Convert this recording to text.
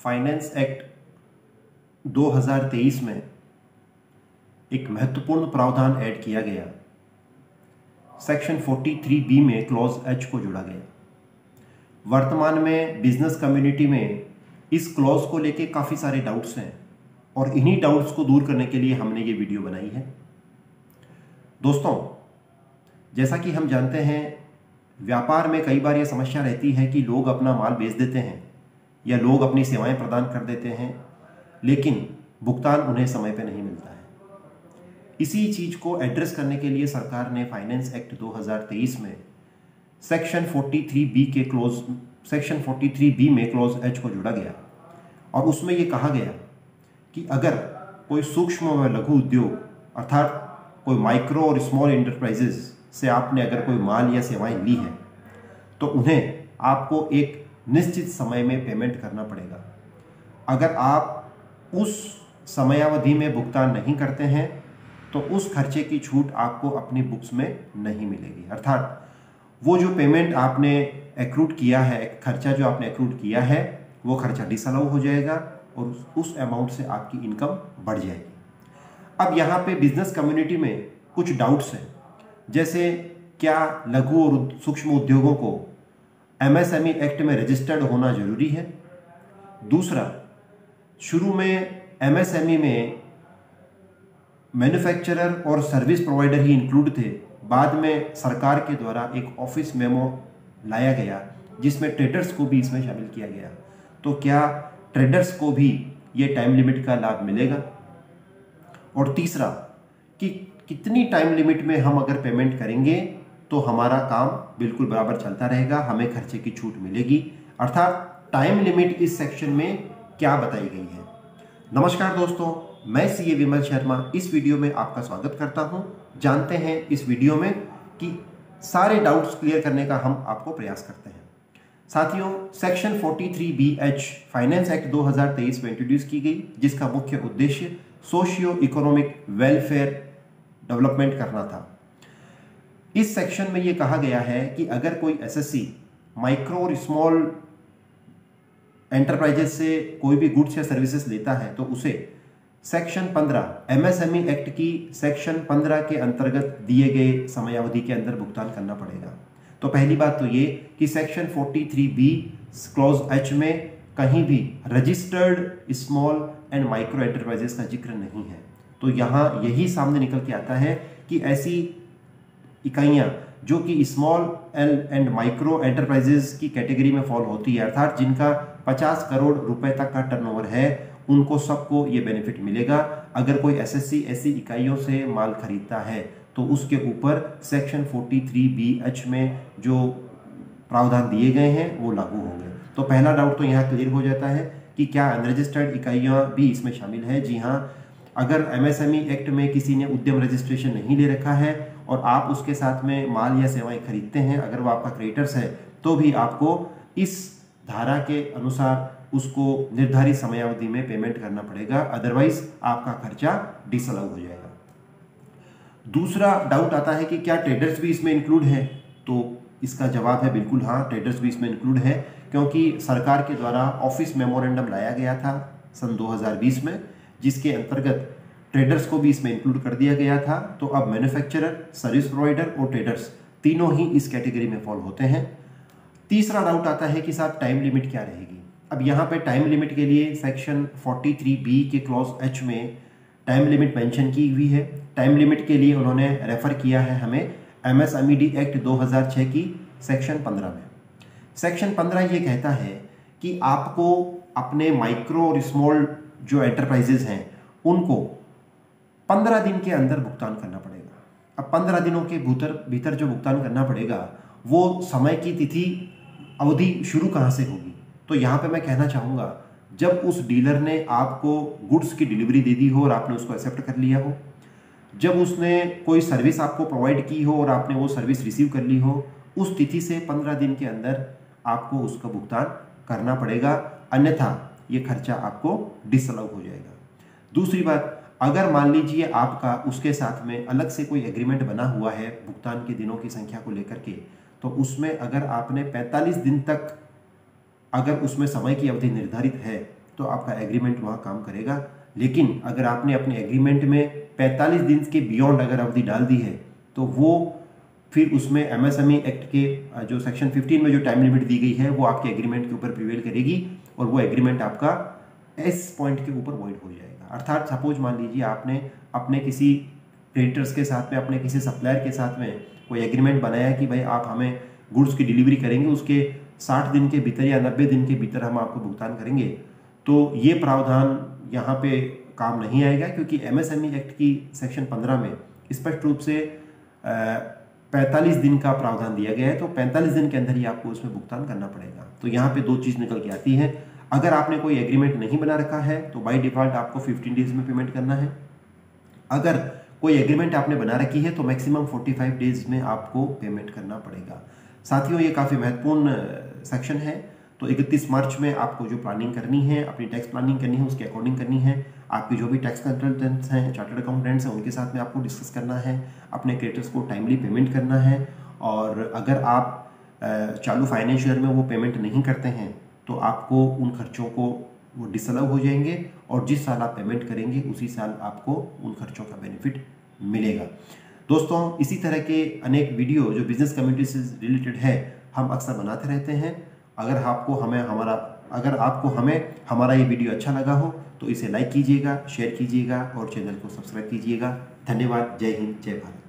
Finance act 2023 में एक महत्वपूर्ण प्रावधान ऐड किया गया। सेक्शन 43B में क्लॉज H को जोड़ा गया। वर्तमान में बिजनेस कम्युनिटी में इस क्लॉज को लेके काफ़ी सारे डाउट्स हैं और इन्हीं डाउट्स को दूर करने के लिए हमने ये वीडियो बनाई है। दोस्तों, जैसा कि हम जानते हैं, व्यापार में कई बार ये समस्या रहती है कि लोग अपना माल बेच देते हैं या लोग अपनी सेवाएं प्रदान कर देते हैं, लेकिन भुगतान उन्हें समय पर नहीं मिलता है। इसी चीज़ को एड्रेस करने के लिए सरकार ने फाइनेंस एक्ट 2023 में सेक्शन 43B में क्लॉज H को जोड़ा गया और उसमें ये कहा गया कि अगर कोई सूक्ष्म व लघु उद्योग अर्थात कोई माइक्रो और स्मॉल एंटरप्राइजेज से आपने अगर कोई माल या सेवाएं ली हैं तो उन्हें आपको एक निश्चित समय में पेमेंट करना पड़ेगा। अगर आप उस समयावधि में भुगतान नहीं करते हैं तो उस खर्चे की छूट आपको अपनी बुक्स में नहीं मिलेगी। अर्थात वो जो पेमेंट आपने एक्रूड किया है, खर्चा जो आपने एक्रूड किया है, वो खर्चा डिसअलाउ हो जाएगा और उस अमाउंट से आपकी इनकम बढ़ जाएगी। अब यहाँ पे बिजनेस कम्युनिटी में कुछ डाउट्स हैं, जैसे क्या लघु और सूक्ष्म उद्योगों को MSME एक्ट में रजिस्टर्ड होना जरूरी है। दूसरा, शुरू में MSME में मैन्युफैक्चरर और सर्विस प्रोवाइडर ही इंक्लूड थे, बाद में सरकार के द्वारा एक ऑफिस मेमो लाया गया जिसमें ट्रेडर्स को भी इसमें शामिल किया गया। तो क्या ट्रेडर्स को भी ये टाइम लिमिट का लाभ मिलेगा। और तीसरा, कि कितनी टाइम लिमिट में हम अगर पेमेंट करेंगे तो हमारा काम बिल्कुल बराबर चलता रहेगा, हमें खर्चे की छूट मिलेगी। अर्थात टाइम लिमिट इस सेक्शन में क्या बताई गई है। नमस्कार दोस्तों, मैं CA विमल शर्मा इस वीडियो में आपका स्वागत करता हूं। जानते हैं इस वीडियो में कि सारे डाउट्स क्लियर करने का हम आपको प्रयास करते हैं। साथियों, सेक्शन 43BH फाइनेंस एक्ट 2023 में इंट्रोड्यूस की गई, जिसका मुख्य उद्देश्य सोशियो इकोनॉमिक वेलफेयर डेवलपमेंट करना था। इस सेक्शन में यह कहा गया है कि अगर कोई SSC माइक्रो और स्मॉल एंटरप्राइजेस से कोई भी गुड्स या सर्विसेज लेता है तो उसे सेक्शन 15 MSME एक्ट की सेक्शन 15 के अंतर्गत दिए गए समयावधि के अंदर भुगतान करना पड़ेगा। तो पहली बात तो ये कि सेक्शन 43B क्लॉज H में कहीं भी registered small and micro enterprises का जिक्र नहीं है। तो यहाँ यही सामने निकल के आता है कि ऐसी इकाइयाँ जो कि स्मॉल एंड माइक्रो एंटरप्राइजेस की कैटेगरी में फॉल होती है, अर्थात जिनका 50 करोड़ रुपए तक का टर्नओवर है, उनको सबको ये बेनिफिट मिलेगा। अगर कोई SSC ऐसी इकाइयों से माल खरीदता है तो उसके ऊपर सेक्शन 43BH में जो प्रावधान दिए गए हैं वो लागू होंगे। तो पहला डाउट तो यहाँ क्लियर हो जाता है कि क्या अनरजिस्टर्ड इकाइयाँ भी इसमें शामिल है। जी हाँ, अगर MSME एक्ट में किसी ने उद्यम रजिस्ट्रेशन नहीं ले रखा है और आप उसके साथ में माल या सेवाएं खरीदते हैं, अगर वो आपका क्रेडिटर्स है, तो भी आपको इस धारा के अनुसार उसको निर्धारित समयावधि में पेमेंट करना पड़ेगा, अदरवाइज आपका खर्चा डिसअलाउ हो जाएगा। दूसरा डाउट आता है कि क्या ट्रेडर्स भी इसमें इंक्लूड है। तो इसका जवाब है बिल्कुल हाँ, ट्रेडर्स भी इसमें इंक्लूड है, क्योंकि सरकार के द्वारा ऑफिस मेमोरेंडम लाया गया था सन 2020 में, जिसके अंतर्गत ट्रेडर्स को भी इसमें इंक्लूड कर दिया गया था। तो अब मैन्युफैक्चरर, सर्विस प्रोवाइडर और ट्रेडर्स तीनों ही इस कैटेगरी में फॉल होते हैं। तीसरा डाउट आता है कि साहब टाइम लिमिट क्या रहेगी। अब यहाँ पे टाइम लिमिट के लिए सेक्शन 43B के क्लॉज H में टाइम लिमिट मेंशन की हुई है। टाइम लिमिट के लिए उन्होंने रेफर किया है हमें MSMED एक्ट 2006 की सेक्शन 15 में। सेक्शन 15 ये कहता है कि आपको अपने माइक्रो और स्मॉल जो एंटरप्राइजेज हैं उनको 15 दिन के अंदर भुगतान करना पड़ेगा। अब 15 दिनों के भीतर जो भुगतान करना पड़ेगा, वो समय की तिथि अवधि शुरू कहाँ से होगी। तो यहाँ पे मैं कहना चाहूँगा, जब उस डीलर ने आपको गुड्स की डिलीवरी दे दी हो और आपने उसको एक्सेप्ट कर लिया हो, जब उसने कोई सर्विस आपको प्रोवाइड की हो और आपने वो सर्विस रिसीव कर ली हो, उस तिथि से 15 दिन के अंदर आपको उसका भुगतान करना पड़ेगा, अन्यथा ये खर्चा आपको डिसअलाउ हो जाएगा। दूसरी बात, अगर मान लीजिए आपका उसके साथ में अलग से कोई एग्रीमेंट बना हुआ है भुगतान के दिनों की संख्या को लेकर के, तो उसमें अगर आपने 45 दिन तक अगर उसमें समय की अवधि निर्धारित है तो आपका एग्रीमेंट वहाँ काम करेगा। लेकिन अगर आपने अपने एग्रीमेंट में 45 दिन के बियॉन्ड अगर अवधि डाल दी है तो वो फिर उसमें एमएसएमई एक्ट के जो सेक्शन 15 में जो टाइम लिमिट दी गई है वो आपके एग्रीमेंट के ऊपर प्रिवेल करेगी और वो एग्रीमेंट आपका इस पॉइंट के ऊपर वॉइड हो जाएगा। अर्थात सपोज मान लीजिए आपने अपने किसी क्रेडिटर्स के साथ में, अपने किसी सप्लायर के साथ में कोई एग्रीमेंट बनाया कि भाई आप हमें गुड्स की डिलीवरी करेंगे, उसके 60 दिन के भीतर या 90 दिन के भीतर हम आपको भुगतान करेंगे, तो ये प्रावधान यहाँ पे काम नहीं आएगा, क्योंकि एमएसएमई एक्ट की सेक्शन 15 में स्पष्ट रूप से 45 दिन का प्रावधान दिया गया है। तो 45 दिन के अंदर ही आपको उसमें भुगतान करना पड़ेगा। तो यहाँ पे दो चीज़ निकल के आती है। अगर आपने कोई एग्रीमेंट नहीं बना रखा है तो बाय डिफॉल्ट आपको 15 डेज में पेमेंट करना है। अगर कोई एग्रीमेंट आपने बना रखी है तो मैक्सिमम 45 डेज में आपको पेमेंट करना पड़ेगा। साथियों, ये काफ़ी महत्वपूर्ण सेक्शन है। तो 31 मार्च में आपको जो प्लानिंग करनी है, अपनी टैक्स प्लानिंग करनी है, उसके अकॉर्डिंग करनी है। आपके जो भी टैक्स कंसल्टेंट्स हैं, चार्टर्ड अकाउंटेंट्स हैं, उनके साथ में आपको डिस्कस करना है, अपने क्रेडिटर्स को टाइमली पेमेंट करना है। और अगर आप चालू फाइनेंशियल ईयर में वो पेमेंट नहीं करते हैं तो आपको उन खर्चों को वो डिसअलाउ हो जाएंगे और जिस साल आप पेमेंट करेंगे उसी साल आपको उन खर्चों का बेनिफिट मिलेगा। दोस्तों, इसी तरह के अनेक वीडियो जो बिजनेस कम्युनिटी से रिलेटेड है हम अक्सर बनाते रहते हैं। अगर आपको हमें हमारा ये वीडियो अच्छा लगा हो तो इसे लाइक कीजिएगा, शेयर कीजिएगा और चैनल को सब्सक्राइब कीजिएगा। धन्यवाद। जय हिंद, जय भारत।